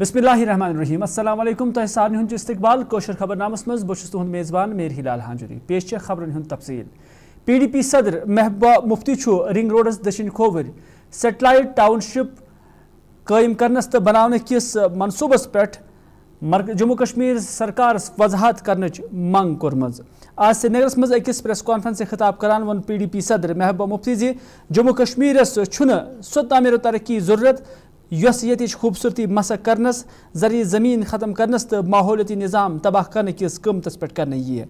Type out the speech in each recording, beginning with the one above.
बिस्मिल्लाहिर्रहमानिर्रहीम अस्सलाम वालेकुम तह सारन हुंद इस्तकबाल कोशर खबरनामस मज बस तुहद मेज़बान मेर हिलाल हांजुरी पेश खबरन हुंद तफसील PDP सदर महबूबा मुफ्ती रिंग रोडस दक्षिण खोवर सेटेलाइट टाउनशिप कायम करनस तो बनाने किस मनसूबस पे जम्मू कश्मीर सरकार वजाहत करने मंग कोरमज आज श्रीनगरस मज अकिस प्रेस कॉन्फ्रेंस से खिताब करान वन PDP सदर महबूबा मुफ्ती जी जम्मू कश्मीरस सो तामीर तरक्की जरूरत यस ये खूबसूरती मसक करनस जरिए ज़मीन ख़त्म करनस तो माहौलियाती निज़ाम तबाह करने किस कमतस पे करने ये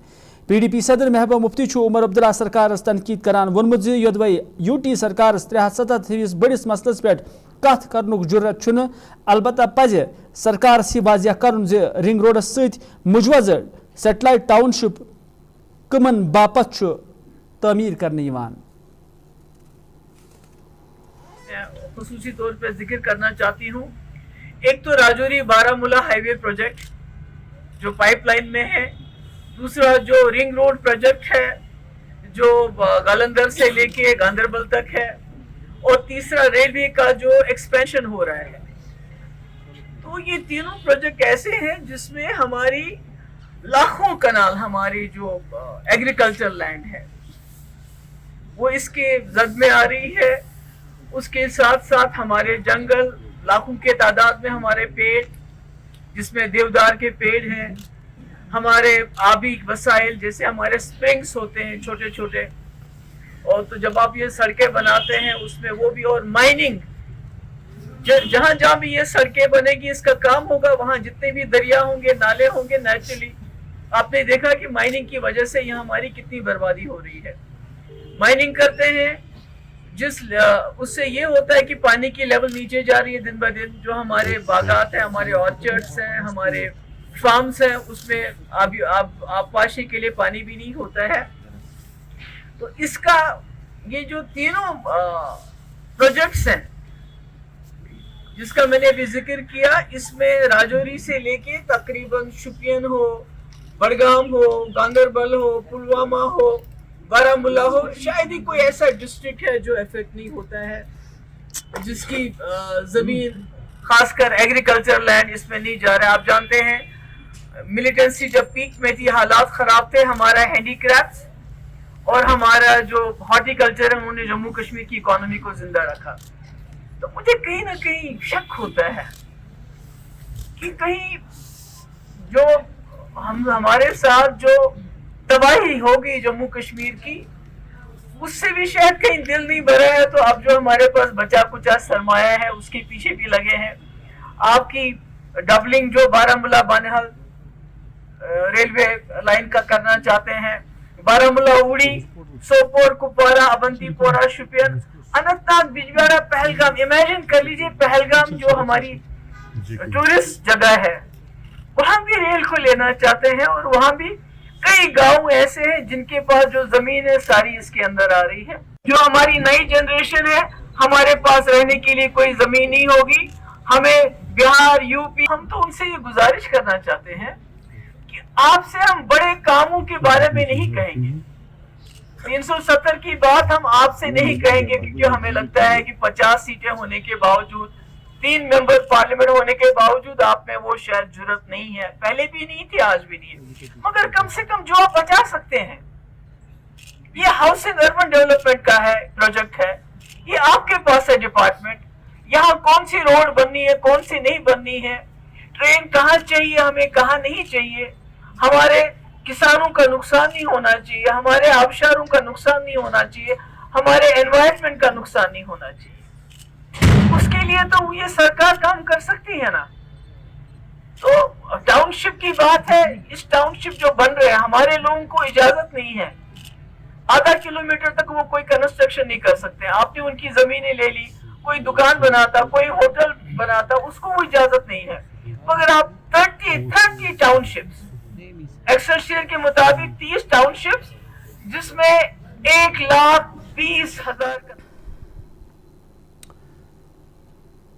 PDP सदर महबूबा मुफ्ती उमर अब्दुल्ला सरकार तनकीद करान वोनमुत ज योदवै UT सरकार 377 बड़िस मसलस पे कथ करनुक जुर्रत अलबत्ता पज सरकार वाजिया करन ज रिंग रोडस सत मुजवज सेटेलाइट टाउनशिप कमन बापत तामीर करने यवान। खुसूसी तौर पर जिक्र करना चाहती हूँ। एक तो राजौरी बारामूला हाईवे प्रोजेक्ट जो पाइपलाइन में है, दूसरा जो रिंग रोड प्रोजेक्ट है जो गालंदर से लेके गांदरबल तक है, और तीसरा रेलवे का जो एक्सपेंशन हो रहा है। तो ये तीनों प्रोजेक्ट ऐसे हैं जिसमें हमारी लाखों कनाल, हमारी जो एग्रीकल्चर लैंड है वो इसके जद में आ रही है। उसके साथ साथ हमारे जंगल, लाखों के तादाद में हमारे पेड़ जिसमें देवदार के पेड़ हैं, हमारे आबी वसाइल जैसे हमारे स्प्रिंग्स होते हैं छोटे छोटे, और तो जब आप ये सड़कें बनाते हैं उसमें वो भी, और माइनिंग जहां जहां भी ये सड़कें बनेगी इसका काम होगा, वहां जितने भी दरिया होंगे, नाले होंगे, नेचुरली आपने देखा कि माइनिंग की वजह से यहाँ हमारी कितनी बर्बादी हो रही है। माइनिंग करते हैं उससे ये होता है कि पानी की लेवल नीचे जा रही है दिन ब दिन। जो हमारे बागात हैं, हमारे ऑर्चर्ड्स हैं, हमारे फार्म्स हैं, उसमें आबपाशी के लिए पानी भी नहीं होता है। तो इसका ये जो तीनों प्रोजेक्ट्स हैं जिसका मैंने अभी जिक्र किया, इसमें राजौरी से लेके तकरीबन शुपियन हो, बड़गाम हो, गांदरबल हो, पुलवामा हो, बारामूला हो, शायद ही कोई ऐसा डिस्ट्रिक्ट है जो इफेक्ट नहीं होता है, जिसकी जमीन खासकर एग्रीकल्चर लैंड इसमें नहीं जा रहा है। आप जानते हैं मिलिटेंसी जब पीक में थी, हालात खराब थे, हमारा हैंडीक्राफ्ट्स और हमारा जो हॉर्टिकल्चर है उन्होंने जम्मू कश्मीर की इकोनॉमी को जिंदा रखा। तो मुझे कहीं ना कहीं शक होता है कि कहीं जो हमारे साथ जो तबाही होगी जम्मू कश्मीर की, उससे भी शायद कहीं दिल नहीं भरा है। तो अब जो हमारे पास बचा कुचा सरमाया है उसके पीछे भी लगे हैं। आपकी डबलिंग जो बारामूला बानिहाल रेलवे लाइन का करना चाहते हैं, बारामूला उड़ी, सोपोर, कुपवारा, अवंतीपोरा, शुपियन, अनंतनाग, बिजबिहारा, पहलगाम। इमेजिन कर लीजिए पहलगाम जो हमारी टूरिस्ट जगह है, वहां भी रेल को लेना चाहते हैं, और वहां भी कई गांव ऐसे हैं जिनके पास जो जमीन है सारी इसके अंदर आ रही है। जो हमारी नई जनरेशन है, हमारे पास रहने के लिए कोई जमीन नहीं होगी। हमें बिहार, यूपी, हम तो उनसे ये गुजारिश करना चाहते हैं कि आपसे हम बड़े कामों के बारे में नहीं कहेंगे। 370 की बात हम आपसे नहीं कहेंगे, क्योंकि हमें लगता है कि 50 सीटें होने के बावजूद, 3 मेंबर पार्लियामेंट होने के बावजूद आप में वो शायद जरूरत नहीं है। पहले भी नहीं थी, आज भी नहीं है, मगर कम से कम जो आप बचा सकते हैं। ये हाउसिंग अर्बन डेवलपमेंट का है, प्रोजेक्ट है, ये आपके पास है डिपार्टमेंट। यहाँ कौन सी रोड बननी है, कौन सी नहीं बननी है, ट्रेन कहाँ चाहिए हमें, कहाँ नहीं चाहिए, हमारे किसानों का नुकसान नहीं होना चाहिए, हमारे आबशारों का नुकसान नहीं होना चाहिए, हमारे एनवायरनमेंट का नुकसान नहीं होना चाहिए। उसके लिए तो ये सरकार काम कर सकती है ना। तो टाउनशिप की बात है, इस टाउनशिप जो बन रहे हैं, हमारे लोगों को इजाजत नहीं है, आधा किलोमीटर तक वो कोई कंस्ट्रक्शन नहीं कर सकते। आपने उनकी जमीनें ले ली, कोई दुकान बनाता, कोई होटल बनाता, उसको वो इजाजत नहीं है। मगर आप 30 टाउनशिप्स, एक्सेलसियर के मुताबिक 30 टाउनशिप्स, जिसमें 1,20,000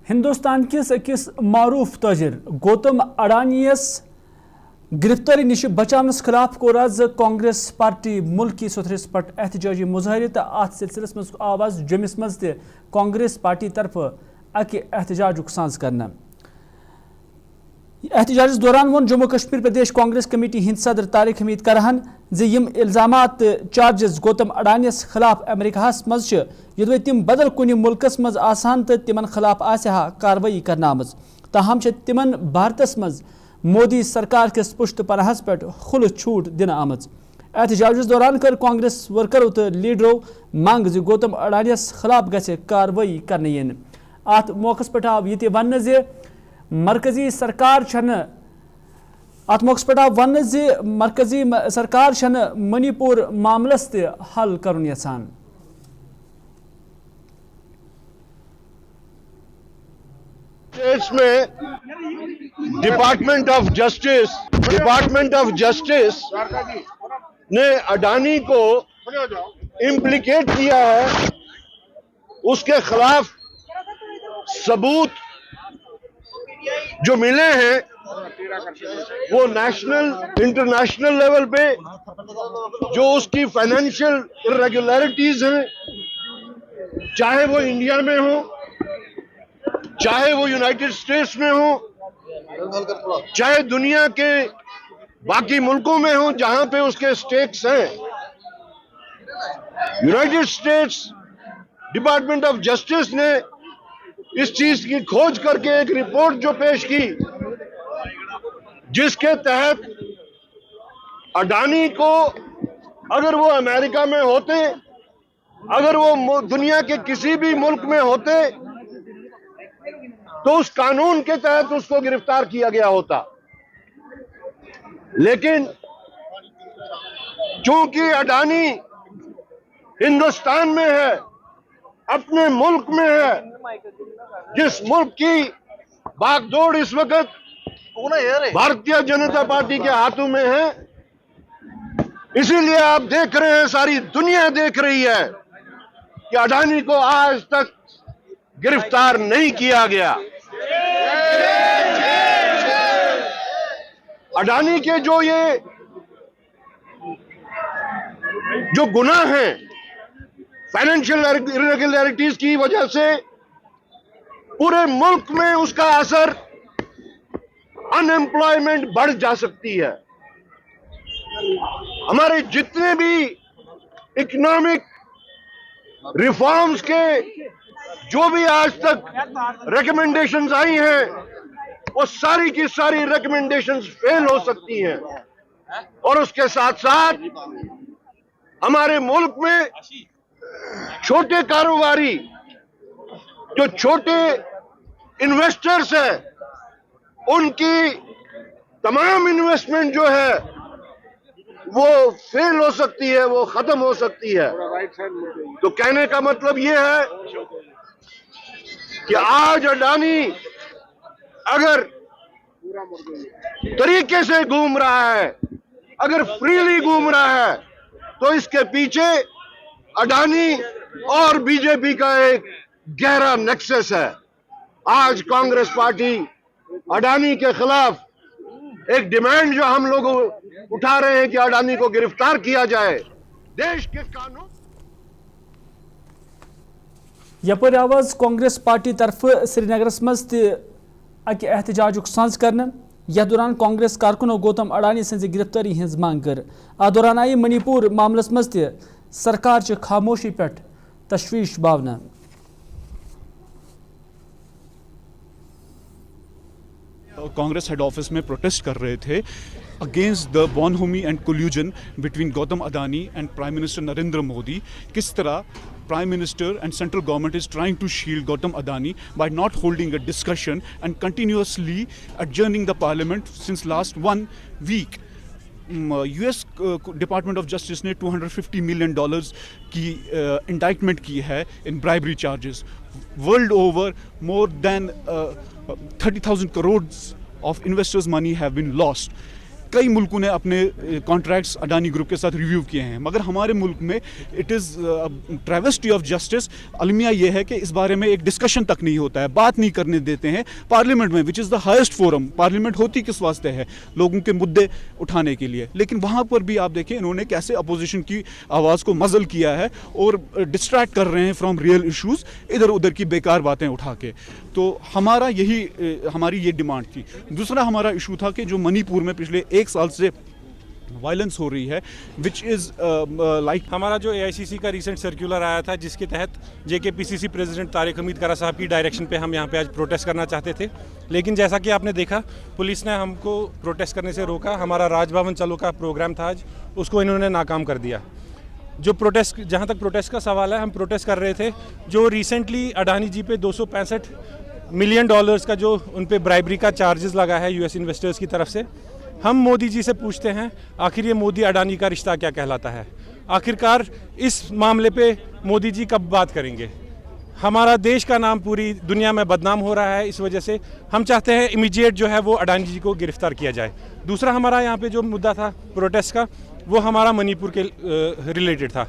हिंदुस्तान किस अकिस मारूफ ताजिर गौतम अडानीयस गिरफ्तारी निश बचानस खिलाफ कोर आज कांग्रेस पार्टी मुल्की सुथरिस पे एहतजाजी मुजाहरे तो अत सिलसिलस मज आवाज जमिस मज कांग्रेस पार्टी तरफ अक एहतजाज सांस करना। احتجاجس دوران ون جموں کشمیر پردیش کانگریس کمیٹی ہند صدر طارق حمید کرہن یم الزامات چارجز گوتم اڈانیس خلاف امریکہ مز یدوے تم بدل کن ملکس مز آسان تو تمن خلاف آسہا کاروی کرنا آمز تاہم تمن بھارتس مز مودی سرکار کس پشت پناہس پہ کھل چھوٹ دن آمز احتجاجس دوران کر کانگریس ورکرو تو لیڈرو منگ زِ گوتم اڈانیس خلاف گژھِ کاروی کرنے ین ات موقع پہ آو یہ ون زِ مرکزی سرکار ات موقع پہ آو ون زِ مرکزی سرکار منی پور معاملس تہ حل کرن یژھان اس میں ڈپارٹمنٹ آف جسٹس نے اڈانی کو امپلیکیٹ کیا ہے. اس کے خلاف ثبوت جو ملے ہیں وہ نیشنل انٹرنیشنل لیول پہ جو اس کی فائنینشیل irregularities ہیں, چاہے وہ انڈیا میں ہوں, چاہے وہ یونائٹڈ اسٹیٹس میں ہوں, چاہے دنیا کے باقی ملکوں میں ہوں جہاں پہ اس کے سٹیکس ہیں. United States department of justice نے اس چیز کی کھوج کر کے ایک رپورٹ جو پیش کی جس کے تحت اڈانی کو اگر وہ امریکہ میں ہوتے, اگر وہ دنیا کے کسی بھی ملک میں ہوتے تو اس قانون کے تحت اس کو گرفتار کیا گیا ہوتا. لیکن چونکہ اڈانی ہندوستان میں ہے, اپنے ملک میں ہے, جس ملک کی باغ دوڑ اس وقت بھارتیہ جنتا پارٹی کے ہاتھوں میں ہے, اسی لیے آپ دیکھ رہے ہیں, ساری دنیا دیکھ رہی ہے کہ اڈانی کو آج تک گرفتار نہیں کیا گیا. اڈانی کے جو گناہ ہیں فائنینشیل irregularities کی وجہ سے پورے ملک میں اس کا اثر ان ایمپلائمنٹ بڑھ جا سکتی ہے. ہمارے جتنے بھی اکنامک ریفارمز کے جو بھی آج تک ریکمنڈیشنز آئی ہیں وہ ساری کی ساری ریکمنڈیشنز فیل ہو سکتی ہیں. اور اس کے ساتھ ساتھ ہمارے ملک میں چھوٹے کاروباری جو چھوٹے انویسٹرز ہیں ان کی تمام انویسٹمنٹ جو ہے وہ فیل ہو سکتی ہے, وہ ختم ہو سکتی ہے. تو کہنے کا مطلب یہ ہے کہ آج اڈانی اگر طریقے سے گھوم رہا ہے, اگر فریلی گھوم رہا ہے, تو اس کے پیچھے اڈانی اور بی جے پی کا ایک گہرا نیکسس ہے. آج کانگریس پارٹی اڈانی کے خلاف ایک ڈیمانڈ جو ہم لوگ اٹھا رہے ہیں کہ اڈانی کو گرفتار کیا جائے. دیش کے قانون یپر آواز کانگریس پارٹی طرف سری نگرس مز اکہ احتجاج سانز کرنے یتھ دوران کانگریس کارکنو گوتم اڈانی سن گرفتاری ہز مانگ کر. ات دوران آئی منی پور معاملس مز سرکار چہ خاموشی پہ تشویش باونہ. کانگریس ہیڈ آفس میں پروٹیسٹ کر رہے تھے against the bonhomie and collusion between Gautam Adani and prime minister Narendra Modi. کس طرح Prime Minister and central government is trying to shield Gautam Adani by not holding a discussion and continuously adjourning the parliament since last 1 week. US Department of Justice نے $250 million کی indictment کی ہے in bribery charges. World over, more than 30,000 crores of investors' money have been lost. کئی ملکوں نے اپنے contracts Adani group کے ساتھ ریویو کیے ہیں, مگر ہمارے ملک میں اٹ از ٹریویسٹی آف جسٹس. المیہ یہ ہے کہ اس بارے میں ایک ڈسکشن تک نہیں ہوتا ہے, بات نہیں کرنے دیتے ہیں پارلیمنٹ میں, وچ از دا ہائیسٹ فورم. پارلیمنٹ ہوتی کس واسطے ہے؟ لوگوں کے مدعے اٹھانے کے لیے. لیکن وہاں پر بھی آپ دیکھیں انہوں نے کیسے اپوزیشن کی آواز کو مزل کیا ہے اور ڈسٹریکٹ کر رہے ہیں فرام ریئل ایشوز, ادھر ادھر کی بیکار باتیں اٹھا کے. तो हमारी ये डिमांड थी। दूसरा हमारा इशू था कि जो मणिपुर में पिछले 1 साल से वायलेंस हो रही है, विच इज़ लाइक हमारा जो AICC का रिसेंट सर्कुलर आया था जिसके तहत JKPCC प्रेसिडेंट तारिक हमीद करा साहब की डायरेक्शन पे हम यहाँ पे आज प्रोटेस्ट करना चाहते थे, लेकिन जैसा कि आपने देखा पुलिस ने हमको प्रोटेस्ट करने से रोका। हमारा राजभवन चलो का प्रोग्राम था आज, उसको इन्होंने नाकाम कर दिया। जो प्रोटेस्ट, जहाँ तक प्रोटेस्ट का सवाल है, हम प्रोटेस्ट कर रहे थे जो रिसेंटली अडानी जी पे $265 मिलियन का जो उन पे ब्राइबरी का चार्जेस लगा है US इन्वेस्टर्स की तरफ से। हम मोदी जी से पूछते हैं आखिर ये मोदी अडानी का रिश्ता क्या कहलाता है? आखिरकार इस मामले पे मोदी जी कब बात करेंगे? हमारा देश का नाम पूरी दुनिया में बदनाम हो रहा है, इस वजह से हम चाहते हैं इमीडिएट जो है वो अडानी जी को गिरफ्तार किया जाए। दूसरा हमारा यहाँ पे जो मुद्दा था प्रोटेस्ट का, वो हमारा मणिपुर के रिलेटेड था।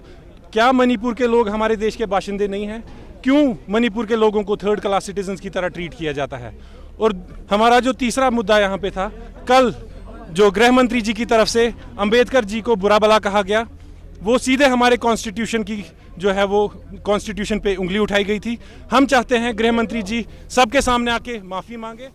क्या मणिपुर के लोग हमारे देश के बाशिंदे नहीं हैं? क्यों मणिपुर के लोगों को थर्ड क्लास सिटीजन्स की तरह ट्रीट किया जाता है? और हमारा जो तीसरा मुद्दा यहाँ पे था, कल जो गृह मंत्री जी की तरफ से अंबेडकर जी को बुरा भला कहा गया, वो सीधे हमारे कॉन्स्टिट्यूशन की जो है वो कॉन्स्टिट्यूशन पे उंगली उठाई गई थी। हम चाहते हैं गृह मंत्री जी सबके सामने आके माफ़ी मांगे।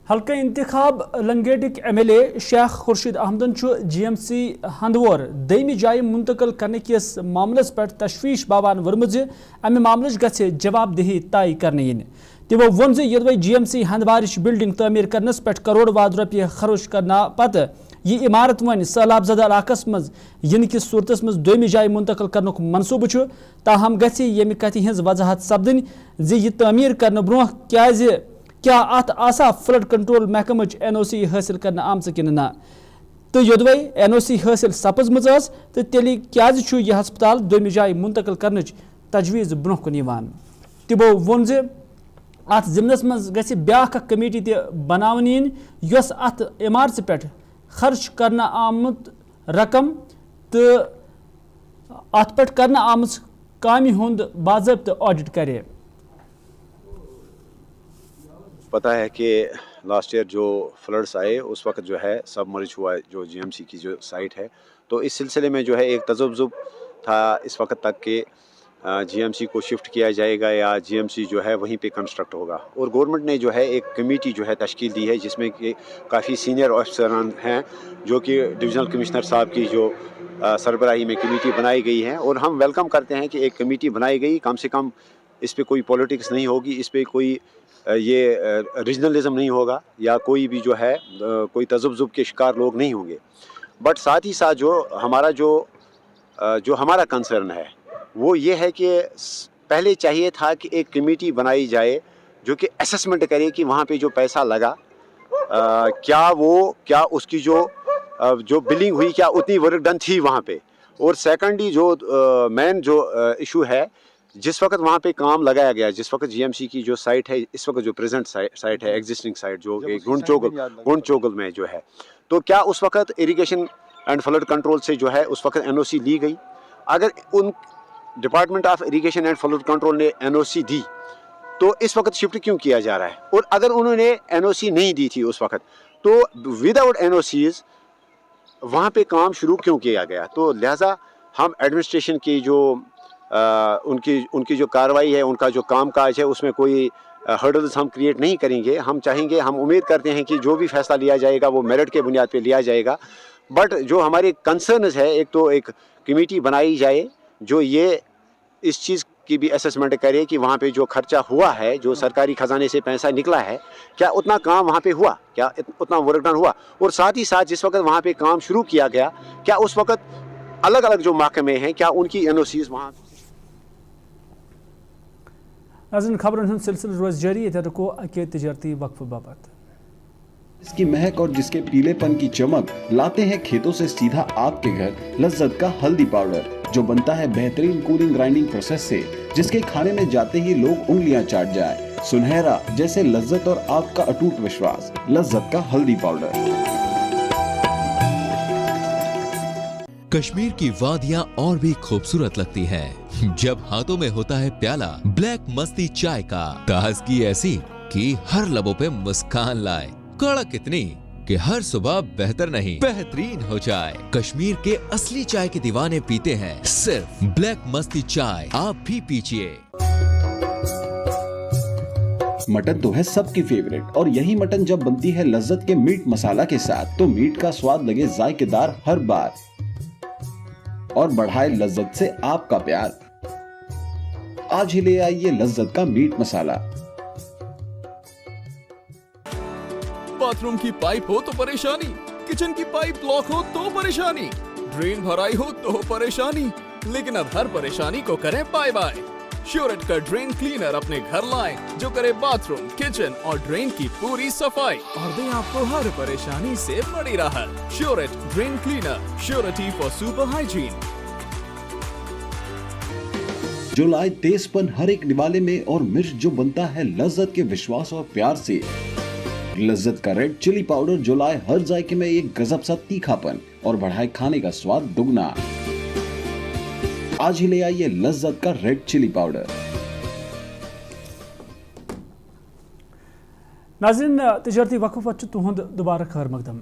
हल्का इंतखाब लंगेटिक MLA शेख खुर्शीद अहमदन GMC हंदवोर दयमी जाय मुंतकल करने किस मामलस पर तशवीश बावान वर्मज अमे मामलस गछे जवाबदेही तय करने यिन। तिमो वोन यदवै GMC हंदवारिश बिल्डिंग तमीर करनस पे करोड़ वाद रुपये खर्च करना पत यह इमारत वन सैलाब ज़दा इलाकस मज इन किस सूरतस मज दोयमी जाय मुंतकल करनुक मनसूबह छु, ताहम गछे यमि कथि हंज वजाहत सपदन जे यह तमीर करने ब्रोह क्या अत आसा फ्लड कंट्रोल महकमच NOC हासिल करने आमच कि ना, तो योदवै NOC हासिल सपजमज तो तेल क्या यह हस्पताल दोयमी जाय मुंतकल करने तजवीज़ ब्रोह कुन यवान। तिमो वोन अत जिमनस मज गछि ब्याख कमेटी ते बनावन यिन यस अत इमारत पे खर्च करना आमत रकम तो अत पे करना आमच कामि हुंद बाज़ाब्त ऑडिट करे। पता है कि लास्ट ईयर जो फ्लड्स आए उस वक्त जो है सबमर्ज हुआ जो GMC की जो साइट है, तो इस सिलसिले में जो है एक तजब्जुब था इस वक्त तक कि GMC को शिफ्ट किया जाएगा या GMC जो है वहीं पे कंस्ट्रक्ट होगा। और गवर्नमेंट ने जो है एक कमेटी जो है तश्कील दी है जिसमें कि काफ़ी सीनियर ऑफिसरान हैं जो कि डिविजनल कमिश्नर साहब की जो सरबराही में कमेटी बनाई गई है। और हम वेलकम करते हैं कि एक कमेटी बनाई गई, कम से कम इस पर कोई पॉलिटिक्स नहीं होगी, इस पर कोई ये रीजनलिज्म नहीं होगा या कोई भी जो है कोई तजब्जुब के शिकार लोग नहीं होंगे। बट साथ ही साथ जो हमारा कंसर्न है वो ये है कि पहले चाहिए था कि एक कमेटी बनाई जाए जो कि असेसमेंट करे कि वहाँ पे जो पैसा लगा क्या उसकी जो बिलिंग हुई, क्या उतनी वर्क डन थी वहाँ पे। और सेकेंडली जो मेन जो इशू है, जिस वक्त वहाँ पे काम लगाया गया, जिस वक्त GMC की जो साइट है इस वक्त जो प्रेजेंट साइट है, एग्जिस्टिंग साइट जो गुंड चोगल में जो है, तो क्या उस वक्त इरिगेशन एंड फ्लड कंट्रोल से जो है उस वक्त NOC ली गई? अगर उन department of irrigation and flood control ने NOC दी तो इस वक्त शिफ्ट क्यों किया जा रहा है? और अगर उन्होंने NOC नहीं दी थी उस वक्त तो विदाउट NOCs वहाँ पे काम शुरू क्यों किया गया? तो लिहाजा हम एडमिनिस्ट्रेशन की जो उनकी जो कार्रवाई है, उनका जो काम काज है, उसमें कोई हर्डल्स हम क्रिएट नहीं करेंगे। हम चाहेंगे, हम उम्मीद करते हैं कि जो भी फैसला लिया जाएगा वो मेरिट के बुनियाद पे लिया जाएगा। बट जो हमारे कंसर्न्स है, एक तो एक कमेटी बनाई जाए जो ये इस चीज़ की भी असेसमेंट करे कि वहाँ पे जो खर्चा हुआ है, जो सरकारी खजाने से पैसा निकला है, क्या उतना काम वहाँ पे हुआ, क्या उतना वर्क डन हुआ? और साथ ही साथ जिस वक्त वहाँ पे काम शुरू किया गया, क्या उस वक्त अलग अलग जो महकमे हैं क्या उनकी NOCs वहाँ? नाज़रीन, खबरों हंद सिलसिला रोज जारी है, रुको अके तिजारती वक्फ बाबत। इसकी महक और जिसके पीलेपन की चमक लाते हैं खेतों से सीधा आपके घर लज्जत का हल्दी पाउडर, जो बनता है बेहतरीन कूलिंग ग्राइंडिंग प्रोसेस से, जिसके खाने में जाते ही लोग उंगलियां चाट जाएं। सुनहरा जैसे लज्जत और आपका अटूट विश्वास, लज्जत का हल्दी पाउडर। कश्मीर की वादियां और भी खूबसूरत लगती हैं जब हाथों में होता है प्याला ब्लैक मस्ती चाय का। ताजगी ऐसी कि हर लबों पे मुस्कान लाए, कड़क इतनी कि हर सुबह बेहतर नहीं बेहतरीन हो जाए। कश्मीर के असली चाय के दीवाने पीते हैं सिर्फ ब्लैक मस्ती चाय, आप भी पीजिए। मटन तो है सबकी फेवरेट और यही मटन जब बनती है लज्जत के मीट मसाला के साथ तो मीट का स्वाद लगे जायकेदार हर बार और बढ़ाए लज्जत से आपका प्यार। आज ही ले आइए लज्जत का मीट मसाला। बाथरूम की पाइप हो तो परेशानी, किचन की पाइप ब्लॉक हो तो परेशानी, ड्रेन भराई हो तो परेशानी, लेकिन अब हर परेशानी को करें बाय बाय। श्योरेट का ड्रेन क्लीनर अपने घर लाएं जो करे बाथरूम, किचन और ड्रेन की पूरी सफाई और दे आपको हर परेशानी से बड़ी राहत। श्योरेट drain cleaner, surety for super hygiene. जो लाए तेजपन हर एक निवाले में और मिर्च जो बनता है लज्जत के विश्वास और प्यार से। लज्जत का रेड चिली पाउडर जो लाए हर जायके में एक गजब सा तीखापन और बढ़ाए खाने का स्वाद दुगना। आज ही ले आइए लज्जत का रेड चिली पाउडर। नाज़रीन तिजारती वक्फ पत तुहद दोबारा खैर मकदम।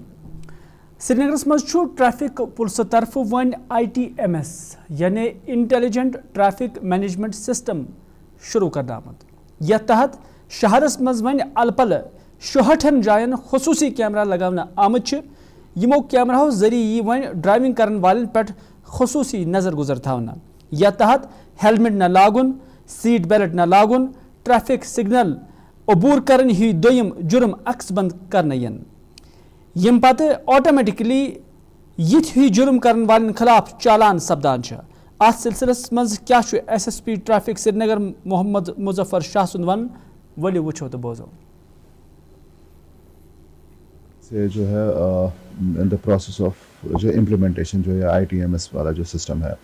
श्रीनगरस मज ट्रैफिक पुलिस तरफ वन ITMS यानी इंटेलिजेंट ट्रैफिक मैनेजमेंट सिस्टम शुरू करना आमत। यथ तहत शहरस मज वन अलपल 66 जायन खसूसी कैमरा लगाना आमत। यमो कैमराओ जरिए वन ड्राइविंग करने वाले पे खसूसी नजर गुजर थावना। यथ तहत हेलमेट न लागुन, सीट बेल्ट न लागुन, ट्रैफिक सिग्नल अबूर करन ही दोयम जुर्म अक्स बंद करन यन। यम पत ऑटोमेटिकली यथ ही जुर्म करन वालन खिलाफ चालान सपदान छ। अत सिलसिलस मज क्या SSP ट्रैफिक श्रीनगर मोहम्मद मुजफ्फर शाह सुन वन वली वुछो तो बोझो से जो है इन द प्रोसेस ऑफ जो इम्प्लीमेंटेशन जो है ITMS वाला जो सिस्टम है,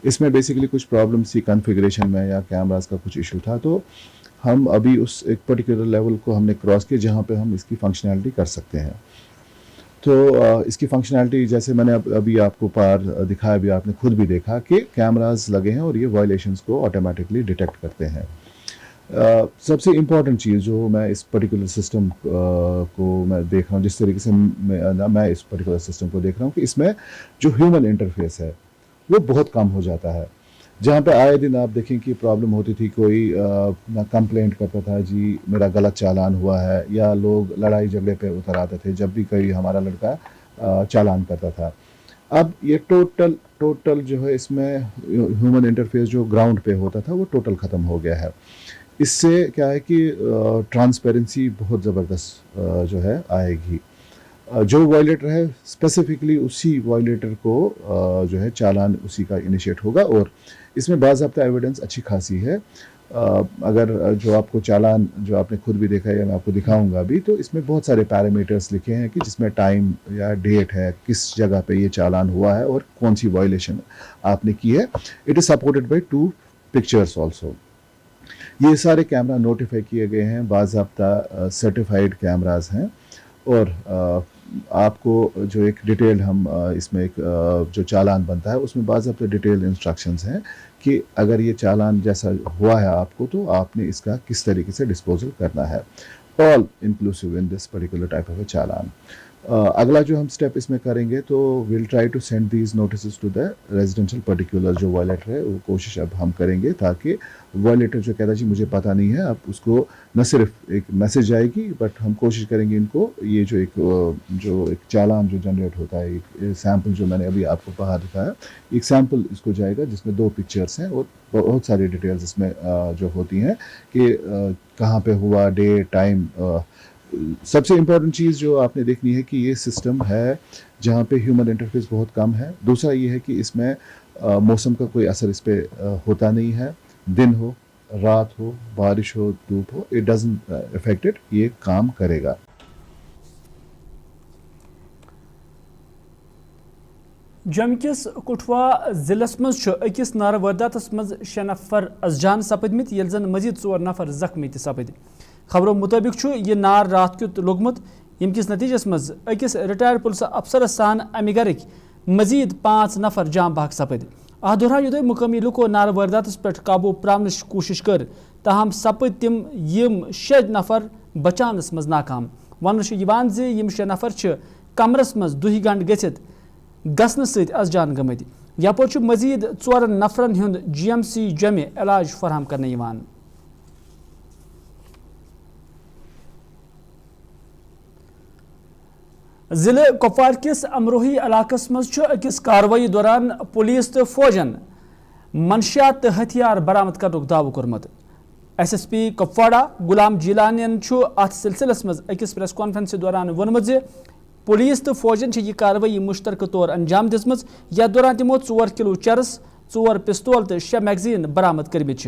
इसमें बेसिकली कुछ प्रॉब्लम्स थी कॉन्फ़िगरेशन में या कैमरास का कुछ इशू था, तो हम अभी उस एक पर्टिकुलर लेवल को हमने क्रॉस किया जहाँ पे हम इसकी फंक्शनैलिटी कर सकते हैं। तो इसकी फंक्शनैलिटी जैसे मैंने अभी आपको पार दिखाया, भी आपने खुद भी देखा कि कैमरास लगे हैं और ये वायलेशंस को ऑटोमेटिकली डिटेक्ट करते हैं। सबसे इम्पॉर्टेंट चीज़ जो मैं इस पर्टिकुलर सिस्टम को मैं देख रहा हूँ, जिस तरीके से मैं इस पर्टिकुलर सिस्टम को देख रहा हूँ कि इसमें जो ह्यूमन इंटरफेस है वो बहुत कम हो जाता है। जहाँ पे आए दिन आप देखें कि प्रॉब्लम होती थी, कोई ना कंप्लेंट करता था जी मेरा गलत चालान हुआ है, या लोग लड़ाई झगड़े पे उतर आते थे जब भी कोई हमारा लड़का चालान करता था। अब ये टोटल जो है इसमें ह्यूमन इंटरफेस जो ग्राउंड पे होता था वो टोटल ख़त्म हो गया है। इससे क्या है कि ट्रांसपेरेंसी बहुत ज़बरदस्त जो है आएगी। जो वायलेटर है स्पेसिफिकली उसी वायलेटर को जो है चालान उसी का इनिशिएट होगा, और इसमें बाज़ाब्ता एविडेंस अच्छी खासी है। अगर जो आपको चालान जो आपने खुद भी देखा है या मैं आपको दिखाऊंगा अभी, तो इसमें बहुत सारे पैरामीटर्स लिखे हैं कि जिसमें टाइम या डेट है, किस जगह पे ये चालान हुआ है और कौन सी वायलेशन आपने की है। It is supported by 2 pictures also. ये सारे कैमरा नोटिफाई किए गए हैं, बाज़ाब्ता सर्टिफाइड कैमरास हैं, और आपको जो एक डिटेल हम इसमें एक जो चालान बनता है उसमें बाज़ाब्ता डिटेल इंस्ट्रक्शंस हैं कि अगर ये चालान जैसा हुआ है आपको तो आपने इसका किस तरीके से डिस्पोजल करना है, all inclusive in this particular type of a challan. अगला जो हम स्टेप इसमें करेंगे तो will try to send these notice to the residential particular जो वायलेटर है, वो कोशिश अब हम करेंगे ताकि वायलेटर जो कहता है जी मुझे पता नहीं है, अब उसको न सिर्फ एक मैसेज आएगी बट हम कोशिश करेंगे इनको ये जो एक चालान जो जनरेट होता है, एक सैम्पल जो मैंने अभी आपको बाहर दिखाया, एक सैम्पल इसको जाएगा जिसमें 2 पिक्चर्स हैं और बहुत सारी डिटेल्स इसमें जो होती हैं कि कहाँ पे हुआ, डे, टाइम। सबसे इम्पॉर्टेंट चीज़ जो आपने देखनी है कि ये सिस्टम है जहाँ पे ह्यूमन इंटरफेस बहुत कम है। दूसरा ये है कि इसमें मौसम का कोई असर इस पर होता नहीं है, दिन हो, रात हो, बारिश हो, धूप हो, इट डजंट अफेक्ट इट, ये काम करेगा। जम किस कुठवा जिलस मज अकिस नार वारदातस मज 6 नफर अजजान सपदमित येल जन मजीद 4 नफर जख्मी त सपद। खबरों मुताबिक यह नार रात क्युत लोगमुत, यमकिस नतीजस मज अकिस रिटायर्ड पुलिस अफसर सान अमि गरक मजीद 5 नफर जाम बहक सपद। अह दौरान युदे मुकामी लुको नार वारदातस पे काबू प्रावनच कोशिश कर, ताहम सपद तिम यम 6 नफर बचानस मज नाकाम। वन यम 6 नफर कमरस मज दुही गंड गसित गसन सत अजजान गमत। यपोर मजीद 4 नफरन हुंद GMC जमे इलाज फराहम करने। ضلع کپوار کس امروہی علاقس مز اکس کاروٲیی دوران پولیس تو فوجن منشیات تو ہتھیار برآمد کرنک دعوی کورمت S S P Kupwara Ghulam جیلانین ات سلسلس مز اکس پریس کانفرنس دوران وونمت زِ پولیس تو فوجن یہ کاروٲیی مشترکہ طور انجام دژمٕژ یتھ دوران تمو 4 کلو چرس 4 پستول تو 6 میگزین برآمد کرمت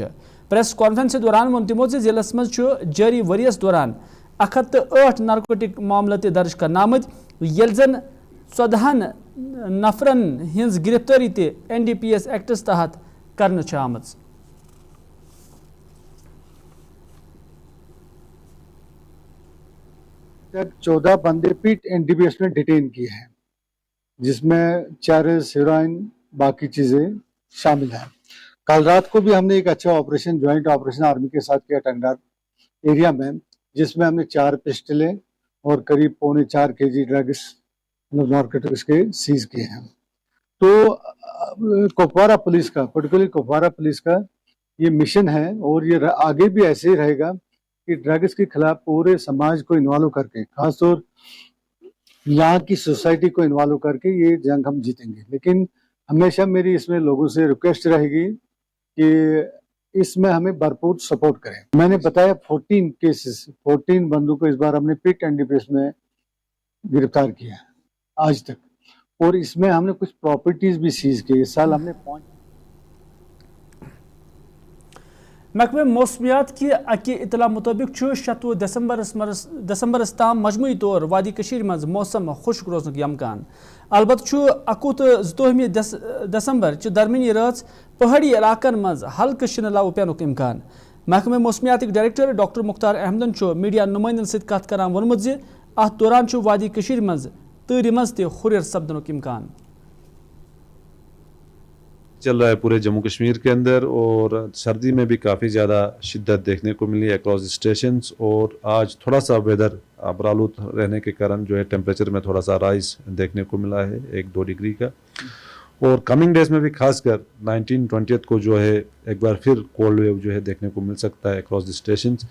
پریس کانفرنس دوران وون تمو ضلع مز جاری وریس دوران 108 نارکوٹک معاملہ درج کرنا آمت یل زن 14 نفرن ہز گرفتاری تہ NDPS ایکٹس تحت کرنے آمت. 14 بندے پیٹ NDPS میں ڈیٹین کیے ہیں جس میں چرس ہیروئن باقی چیزیں شامل ہیں. کل رات کو بھی ہم نے ایک اچھا آپریشن جوائنٹ آپریشن آرمی کے ساتھ کیا ٹنگار ایریا میں جس میں ہم نے 4 پسٹلیں اور قریب 4.25 kg ڈرگس نارکوٹکس کے سیز کیے ہیں. تو کپوارہ پولیس کا پرٹیکولرلی کپوارہ پولیس کا یہ مشن ہے اور یہ آگے بھی ایسے ہی رہے گا کہ ڈرگس کے خلاف پورے سماج کو انوالو کر کے خاص طور یہاں کی سوسائٹی کو انوالو کر کے یہ جنگ ہم جیتیں گے. لیکن ہمیشہ میری اس میں لوگوں سے ریکویسٹ رہے گی کہ اس میں ہمیں بھرپور سپورٹ کریں. میں نے بتایا 14 کیسز 14 بندوں کو اس بار ہم نے پیٹ NDPS میں گرفتار کیا آج تک اور اس میں ہم نے کچھ پراپرٹیز بھی سیز کی. اس سال ہم نے محکمہ موسمیات کی اکہ اطلاع مطابق 26 دسمبرس تام مجموعی طور وادی کشیر مز موسم خشک روزنک امکان. البتہ 21 دسمبر درمیانی رات پہاڑی علاقن مز ہلکہ شنہ لو پینک امکان. محکمہ موسمیات ڈائریکٹر ڈاکٹر مختار احمدن میڈیا نمائندن ست کت کران وونمت زِ ات دوران وادی کشیر مز تۭرِ مز تہ ہُریر سپدنک امکان. چل رہا ہے پورے جموں کشمیر کے اندر اور سردی میں بھی کافی زیادہ شدت دیکھنے کو ملی ہے اکراس اسٹیشنز اور آج تھوڑا سا ویدر آبرالود رہنے کے کارن جو ہے ٹیمپریچر میں تھوڑا سا رائز دیکھنے کو ملا ہے 1-2 ڈگری کا. اور کمنگ ڈیز میں بھی خاص کر 19-20 کو جو ہے ایک بار پھر کولڈ ویو جو ہے دیکھنے کو مل سکتا ہے اکراس اسٹیشنز.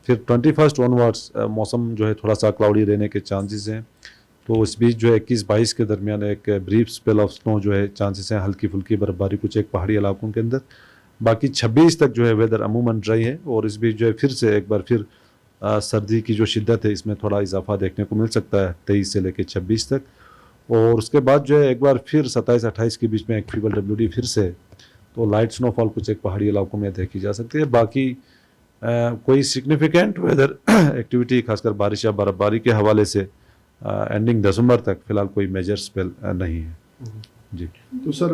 پھر 21 آنورڈس موسم جو ہے تھوڑا سا کلاؤڈی رہنے کے چانسز ہیں. تو اس بیچ جو ہے 21-22 کے درمیان ایک بریف اسپیل آف سنو جو ہے چانسز ہیں ہلکی پھلکی برف باری کچھ ایک پہاڑی علاقوں کے اندر. باقی 26 تک جو ہے ویدر عموماً ڈرائی ہے اور اس بیچ جو ہے پھر سے ایک بار پھر سردی کی جو شدت ہے اس میں تھوڑا اضافہ دیکھنے کو مل سکتا ہے 23 سے لے کے 26 تک. اور اس کے بعد جو ہے ایک بار پھر 27-28 کے بیچ میں ایک فیبل WD پھر سے تو لائٹ سنو فال کچھ ایک پہاڑی علاقوں میں دیکھی جا سکتی ہے. باقی کوئی سگنیفیکنٹ ویدر ایکٹیویٹی خاص کر بارش یا برف باری کے حوالے سے اینڈنگ دسمبر تک فی الحال کوئی میجر اسپیل نہیں ہے. جی تو سر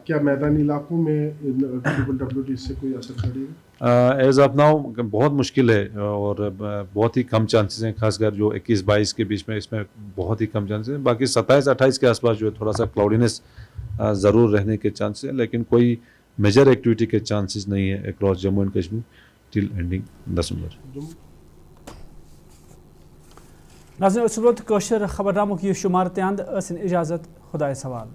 کیا میدانی علاقوں میں WD سے کوئی اثر پڑے گا؟ ایز آف ناؤ بہت مشکل ہے اور بہت ہی کم چانسز ہیں خاص کر جو 21-22 کے بیچ میں اس میں بہت ہی کم چانسز ہیں. باقی 27-28 کے آس پاس جو ہے تھوڑا سا کلاؤڈینس ضرور رہنے کے چانسز ہیں لیکن کوئی میجر ایکٹیویٹی کے چانسز نہیں ہے across Jammu and Kashmir till ending December. ناظرین اس وقت کوشر خبرنامک یہ شمار تہند اجازت خدا سوال.